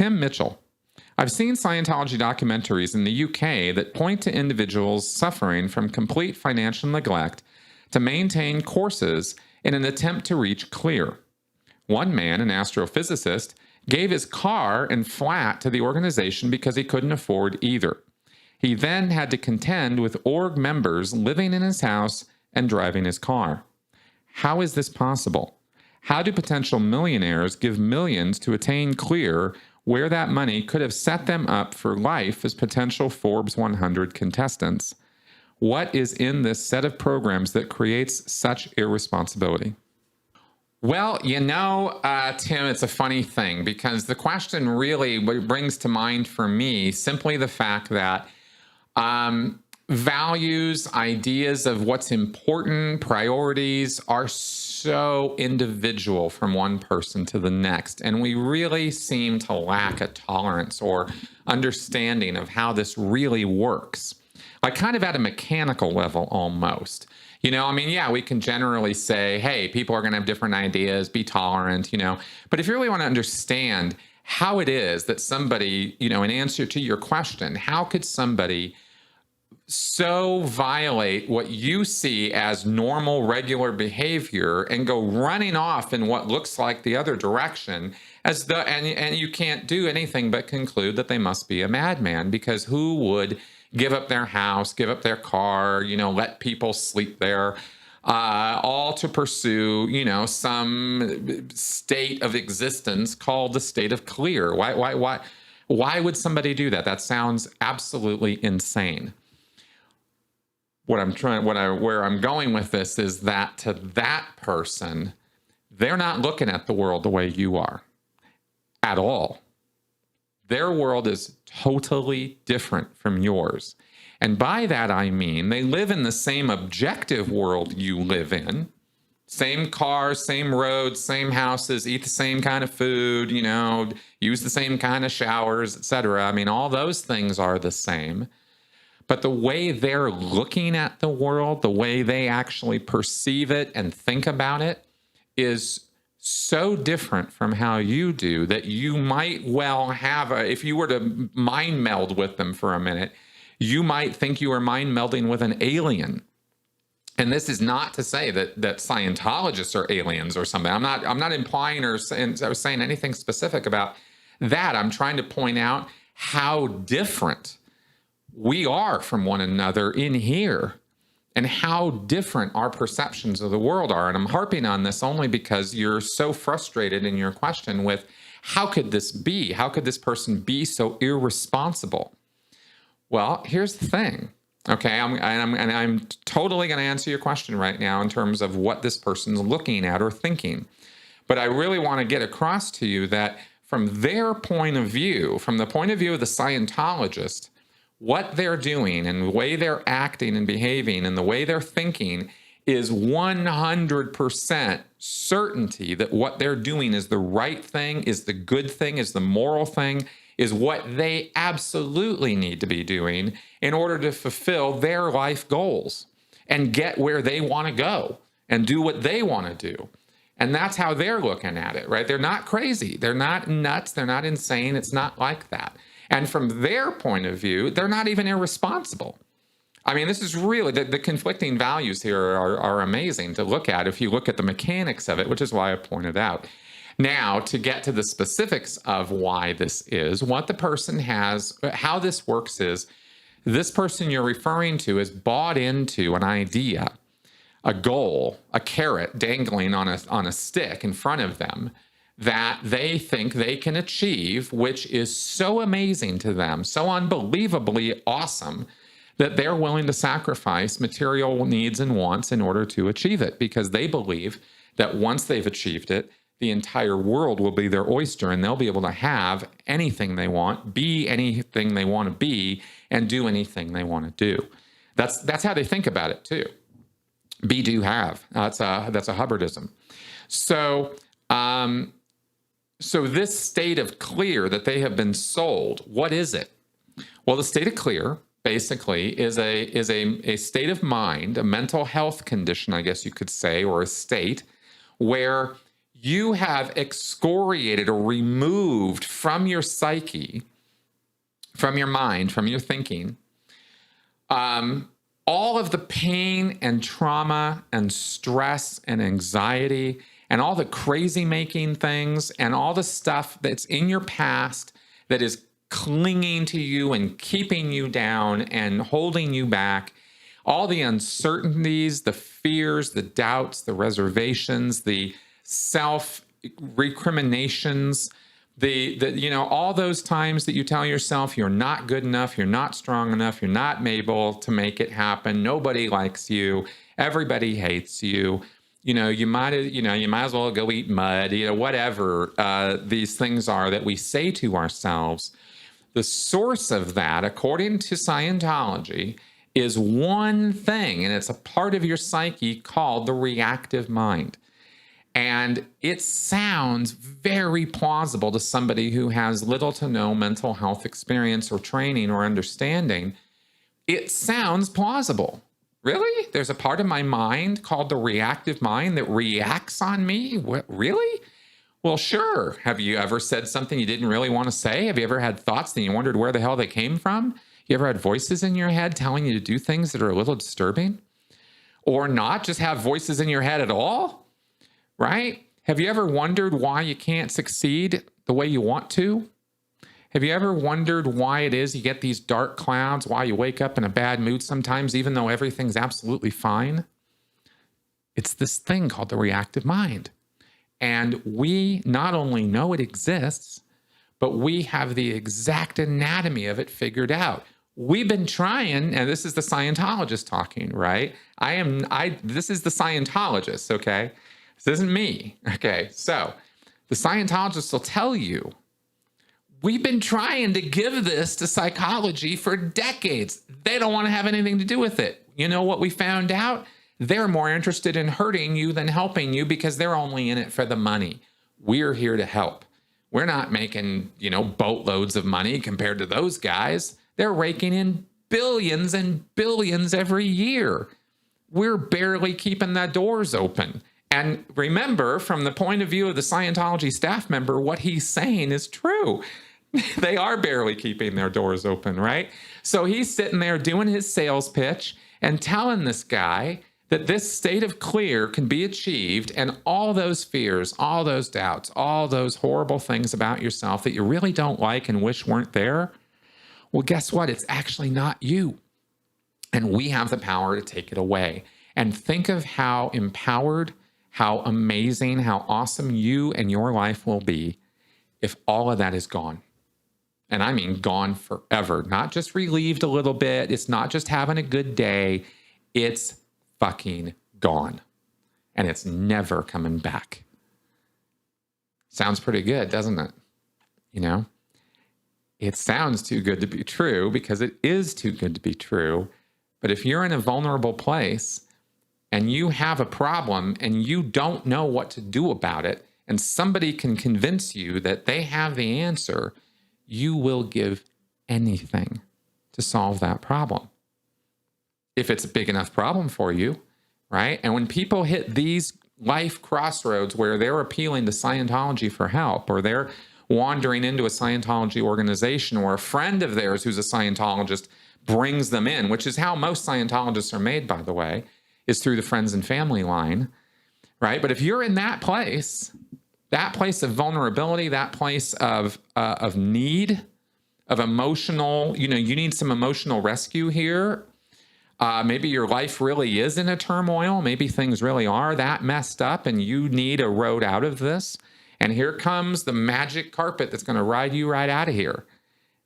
Tim Mitchell. I've seen Scientology documentaries in the UK that point to individuals suffering from complete financial neglect to maintain courses in an attempt to reach clear. One man, an astrophysicist, gave his car and flat to the organization because he couldn't afford either. He then had to contend with org members living in his house and driving his car. How is this possible? How do potential millionaires give millions to attain clear where that money could have set them up for life as potential Forbes 100 contestants? What is in this set of programs that creates such irresponsibility? Well, Tim, it's a funny thing because the question really brings to mind for me simply the fact that values, ideas of what's important, priorities are so individual from one person to the next. And we really seem to lack a tolerance or understanding of how this really works. Like kind of at a mechanical level almost. We can generally say, hey, people are going to have different ideas, be tolerant, But if you really want to understand how it is that somebody, in answer to your question, how could somebody so violate what you see as normal, regular behavior and go running off in what looks like the other direction and you can't do anything but conclude that they must be a madman, because who would give up their house, give up their car, let people sleep there, all to pursue, some state of existence called the state of clear? Why would somebody do that? That sounds absolutely insane. Where I'm going with this is that to that person, they're not looking at the world the way you are at all. Their world is totally different from yours. And by that, I mean they live in the same objective world you live in. Same cars, same roads, same houses, eat the same kind of food, use the same kind of showers, etc. All those things are the same. But the way they're looking at the world, the way they actually perceive it and think about it is so different from how you do that you might well have, if you were to mind meld with them for a minute, you might think you are mind melding with an alien. And this is not to say that Scientologists are aliens or something. I'm not implying or saying anything specific about that. I'm trying to point out how different we are from one another in here and how different our perceptions of the world are. And I'm harping on this only because you're so frustrated in your question with how could this be? How could this person be so irresponsible? Well, here's the thing. Okay, I'm totally going to answer your question right now in terms of what this person's looking at or thinking. But I really want to get across to you that from their point of view, from the point of view of the Scientologist, what they're doing and the way they're acting and behaving and the way they're thinking is 100% certainty that what they're doing is the right thing, is the good thing, is the moral thing, is what they absolutely need to be doing in order to fulfill their life goals and get where they want to go and do what they want to do. And that's how they're looking at it, right? They're not crazy. They're not nuts. They're not insane. It's not like that. And from their point of view, they're not even irresponsible. This is really, the conflicting values here are amazing to look at if you look at the mechanics of it, which is why I pointed out. Now, to get to the specifics of why this is, what the person has, how this works is, this person you're referring to is bought into an idea, a goal, a carrot dangling on a stick in front of them that they think they can achieve, which is so amazing to them, so unbelievably awesome, that they're willing to sacrifice material needs and wants in order to achieve it, because they believe that once they've achieved it, the entire world will be their oyster and they'll be able to have anything they want, be anything they want to be, and do anything they want to do. That's how they think about it too. Be, do, have. That's a Hubbardism. So this state of clear that they have been sold, what is it? Well, the state of clear basically is a state of mind, a mental health condition, I guess you could say, or a state where you have excoriated or removed from your psyche, from your mind, from your thinking, all of the pain and trauma and stress and anxiety and all the crazy making things and all the stuff that's in your past that is clinging to you and keeping you down and holding you back, all the uncertainties, the fears, the doubts, the reservations, the self recriminations, all those times that you tell yourself you're not good enough, you're not strong enough, you're not able to make it happen, nobody likes you, everybody hates you, you might as well go eat mud, whatever these things are that we say to ourselves. The source of that, according to Scientology, is one thing, and it's a part of your psyche called the reactive mind. And it sounds very plausible to somebody who has little to no mental health experience or training or understanding. It sounds plausible. Really? There's a part of my mind called the reactive mind that reacts on me? What, really? Well, sure. Have you ever said something you didn't really want to say? Have you ever had thoughts that you wondered where the hell they came from? You ever had voices in your head telling you to do things that are a little disturbing? Or not just have voices in your head at all? Right? Have you ever wondered why you can't succeed the way you want to? Have you ever wondered why it is you get these dark clouds, why you wake up in a bad mood sometimes, even though everything's absolutely fine? It's this thing called the reactive mind. And we not only know it exists, but we have the exact anatomy of it figured out. We've been trying, and this is the Scientologist talking, right? This is the Scientologist, okay? This isn't me. Okay, so the Scientologists will tell you, we've been trying to give this to psychology for decades. They don't want to have anything to do with it. You know what we found out? They're more interested in hurting you than helping you because they're only in it for the money. We're here to help. We're not making, boatloads of money compared to those guys. They're raking in billions and billions every year. We're barely keeping the doors open. And remember, from the point of view of the Scientology staff member, what he's saying is true. They are barely keeping their doors open, right? So he's sitting there doing his sales pitch and telling this guy that this state of clear can be achieved, and all those fears, all those doubts, all those horrible things about yourself that you really don't like and wish weren't there, well, guess what? It's actually not you. And we have the power to take it away. And think of how empowered, how amazing, how awesome you and your life will be if all of that is gone. And I mean gone forever, not just relieved a little bit. It's not just having a good day. It's fucking gone. And it's never coming back. Sounds pretty good, doesn't it? It sounds too good to be true because it is too good to be true. But if you're in a vulnerable place and you have a problem and you don't know what to do about it, and somebody can convince you that they have the answer, you will give anything to solve that problem. If it's a big enough problem for you, right? And when people hit these life crossroads where they're appealing to Scientology for help, or they're wandering into a Scientology organization, or a friend of theirs who's a Scientologist brings them in, which is how most Scientologists are made, by the way, is through the friends and family line, right? But if you're in that place of vulnerability, that place of need, of emotional, you need some emotional rescue here. Maybe your life really is in a turmoil. Maybe things really are that messed up and you need a road out of this. And here comes the magic carpet that's going to ride you right out of here.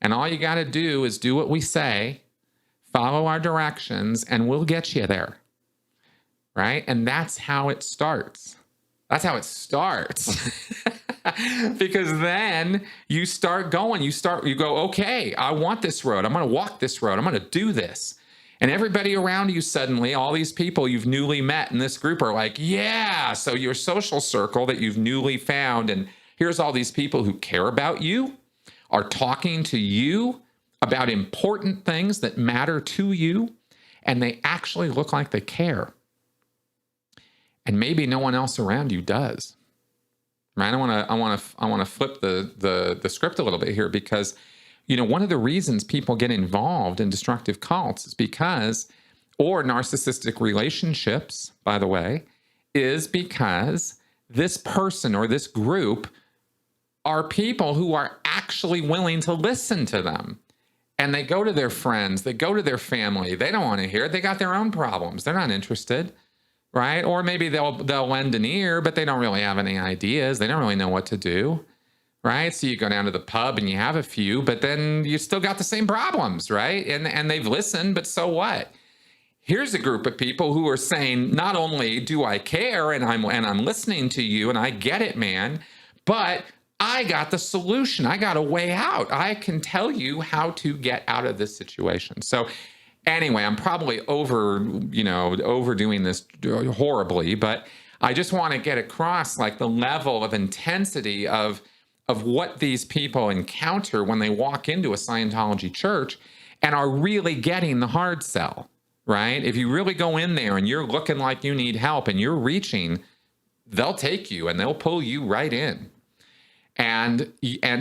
And all you got to do is do what we say, follow our directions, and we'll get you there. Right? And that's how it starts. That's how it starts. Because then you start going, you go, okay, I want this road. I'm going to walk this road. I'm going to do this. And everybody around you suddenly, all these people you've newly met in this group are like, yeah. So your social circle that you've newly found, and here's all these people who care about you, are talking to you about important things that matter to you, and they actually look like they care. And maybe no one else around you does. right? I want to flip the script a little bit here, because one of the reasons people get involved in destructive cults is because, or narcissistic relationships, by the way, is because this person or this group are people who are actually willing to listen to them. And they go to their friends, they go to their family. They don't want to hear it. They got their own problems. They're not interested, right? Or maybe they'll lend an ear, but they don't really have any ideas. They don't really know what to do, right? So you go down to the pub and you have a few, but then you still got the same problems, right? And they've listened, but so what? Here's a group of people who are saying, not only do I care and I'm listening to you and I get it, man, but I got the solution. I got a way out. I can tell you how to get out of this situation. So anyway, I'm probably overdoing this horribly, but I just want to get across like the level of intensity of what these people encounter when they walk into a Scientology church and are really getting the hard sell, right? If you really go in there and you're looking like you need help and you're reaching, they'll take you and they'll pull you right in. And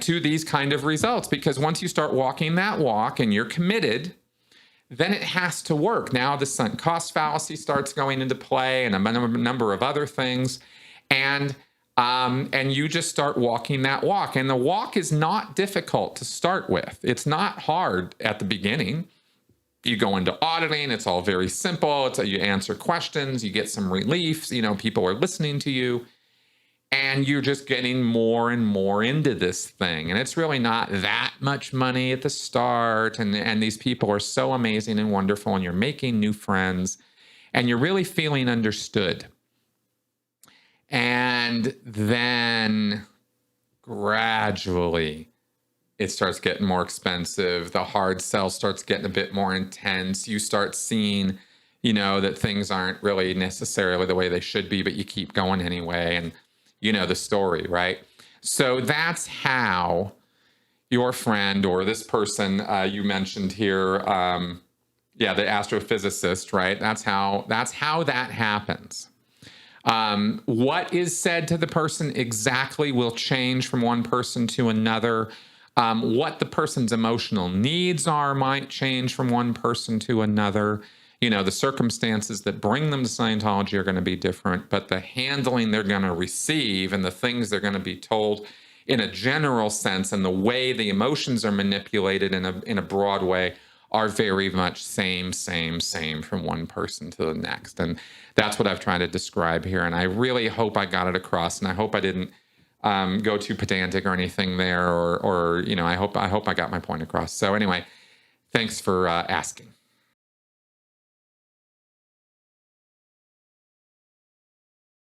to these kind of results, because once you start walking that walk and you're committed, then it has to work. Now the sunk cost fallacy starts going into play and a number of other things. And you just start walking that walk. And the walk is not difficult to start with. It's not hard at the beginning. You go into auditing. It's all very simple. You answer questions. You get some relief. People are listening to you. And you're just getting more and more into this thing. And it's really not that much money at the start. And these people are so amazing and wonderful. And you're making new friends. And you're really feeling understood. And then gradually, it starts getting more expensive. The hard sell starts getting a bit more intense. You start seeing, that things aren't really necessarily the way they should be, but you keep going anyway. And the story, right? So that's how your friend or this person you mentioned here, the astrophysicist, right? That's how that happens. What is said to the person exactly will change from one person to another. What the person's emotional needs are might change from one person to another. The circumstances that bring them to Scientology are going to be different, but the handling they're going to receive and the things they're going to be told in a general sense and the way the emotions are manipulated in a broad way are very much same from one person to the next. And that's what I've tried to describe here. And I really hope I got it across. And I hope I didn't go too pedantic or anything there, or I hope I got my point across. So anyway, thanks for asking.